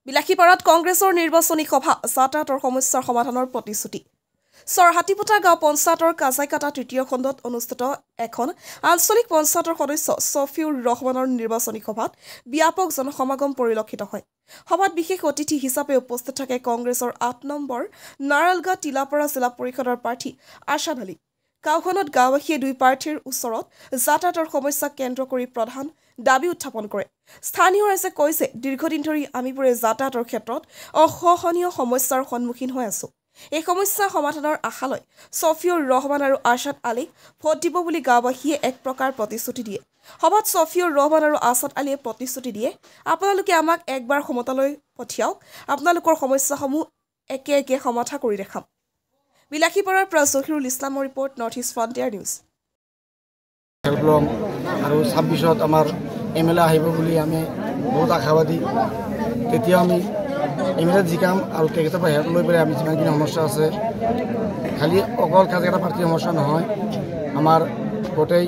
বিলাসীপাৰাত কংগ্ৰেছৰ নিৰ্বাচনী সভা যাতায়াতৰ সমস্যাৰ সমাধানৰ প্ৰতিশ্ৰুতি সৰহাটিপটা গাঁও পঞ্চায়তৰ কাজাইকাটা তৃতীয় খণ্ডত অনুষ্ঠিত এখন আঞ্চলিক পঞ্চায়তৰ সদস্য ছফিউৰ ৰহমানৰ নিৰ্বাচনী সভাত ব্যাপক জনসমাগম পৰিলক্ষিত হয়। সভাত বিশেষ অতিথি হিচাপে উপস্থিত থাকে কংগ্ৰেছৰ ৮ নম্বৰ নাৰালগা টিলাপাৰা জিলা পৰিষদৰ প্ৰাৰ্থী আশাদ আলী। গাঁওখনত গাঁওবাসীয়ে দুই প্ৰাৰ্থীৰ ওচৰত যাতায়াতৰ সমস্যাক কেন্দ্ৰ কৰি প্ৰধান দাবী উত্থাপন কৰে। স্থানীয় ৰাইজে কৈছে, দীৰ্ঘদিন ধৰি আমিবোৰে যাতায়াতৰ ক্ষেত্ৰত অসহনীয় সমস্যাৰ সন্মুখীন হৈ আছো। এই সমস্যা সমাধানৰ আশালৈ ছফিউৰ ৰহমান আৰু আশাদ আলীক ভোট দিব বুলি গাঁওবাসীয়ে এক প্ৰকাৰ প্ৰতিশ্ৰুতি দিয়ে। সভাত ছফিউৰ ৰহমান আৰু আশাদ আলীয়ে প্ৰতিশ্ৰুতি দিয়ে, আপোনালোকে আমাক একবাৰ ক্ষমতালৈ পঠিয়াওক, আপোনালোকৰ সমস্যাসমূহ একে একে সমাধা কৰি দেখাম। বিলাসীপাৰাৰ পৰা জহিৰুল ইছলামৰ report, north east frontier news. আৰু ২৬ত আমাৰ MLA আহিব বুলি আমি বহুত আশাবাদী। তেতিয়া আমি MLA জিকাম আৰু তেখেতৰ পৰা হেল্প লৈ পেলাই আমি যিমানখিনি সমস্যা আছে, খালি অকল কাজিকাটা পাৰ্টীৰ সমস্যা নহয়, আমাৰ গোটেই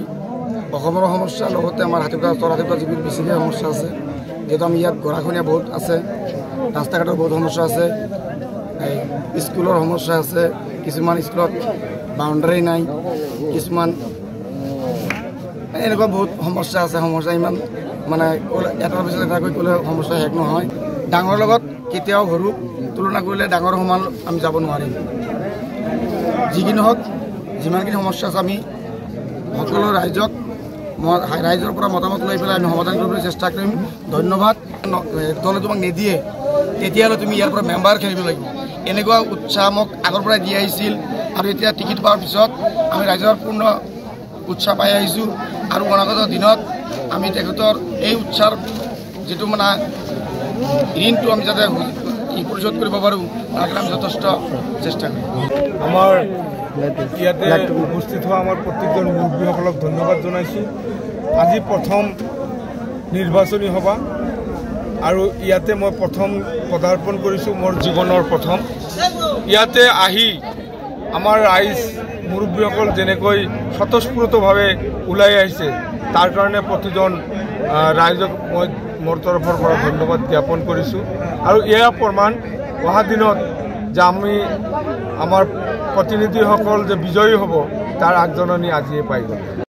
অসমৰ সমস্যা, লগতে আমাৰ হাতীপটা যিবোৰ বেছিকৈ সমস্যা আছে। যিহেতু আমি ইয়াত গৰাখহনীয়া বহুত আছে, ৰাস্তা ঘাটৰ বহুত সমস্যা আছে, স্কুলৰ সমস্যা আছে, কিছুমান স্কুলত বাউণ্ডাৰী নাই, কিছুমান এনেকুৱা বহুত সমস্যা আছে। সমস্যা ইমান মানে এটাৰ পিছত এটাকৈ ক'লে সমস্যা শেষ নহয়। ডাঙৰৰ লগত কেতিয়াও সৰু তুলনা কৰিলে ডাঙৰ সমান আমি যাব নোৱাৰিম। যিকি নহওক, যিমানখিনি সমস্যা আছে আমি সকলো ৰাইজৰ পৰা মতামত লৈ পেলাই আমি সমাধান কৰিবলৈ চেষ্টা কৰিম। ধন্যবাদ। দলে তোমাক নিদিয়ে তেতিয়াহ'লে তুমি ইয়াৰ পৰা মেম্বাৰ খেলিব লাগিব, এনেকুৱা উৎসাহ মোক আগৰ পৰাই দি আহিছিল। আৰু এতিয়া টিকেট পোৱাৰ পিছত আমি ৰাইজৰ পূৰ্ণ উৎসাহ পাই আহিছোঁ। আৰু অনাগত দিনত আমি তেখেতৰ এই উৎসাহৰ যিটো মানে ঋণটো আমি যাতে পৰিশোধ কৰিব পাৰোঁ, তাৰ কাৰণে আমি যথেষ্ট চেষ্টা কৰিম। আমাৰ ইয়াতে উপস্থিত হোৱা আমাৰ প্ৰত্যেকজন মুৰব্বীসকলক ধন্যবাদ জনাইছোঁ। আজি প্ৰথম নিৰ্বাচনী সভা আৰু ইয়াতে মই প্ৰথম পদাৰ্পণ কৰিছোঁ, মোৰ জীৱনৰ প্ৰথম। ইয়াতে আহি আমাৰ ৰাইজ মুৰব্বীসকল যেনেকৈ স্বতঃস্ফূৰ্তভাৱে ওলাই আহিছে, তাৰ কাৰণে প্ৰতিজন ৰাইজক মই মোৰ তৰফৰ পৰা ধন্যবাদ জ্ঞাপন কৰিছোঁ। আৰু এয়া প্ৰমাণ, অহা দিনত যে আমি আমাৰ প্ৰতিনিধিসকল যে বিজয়ী হ'ব, তাৰ আগজাননী আজিয়ে পাই গ'ল।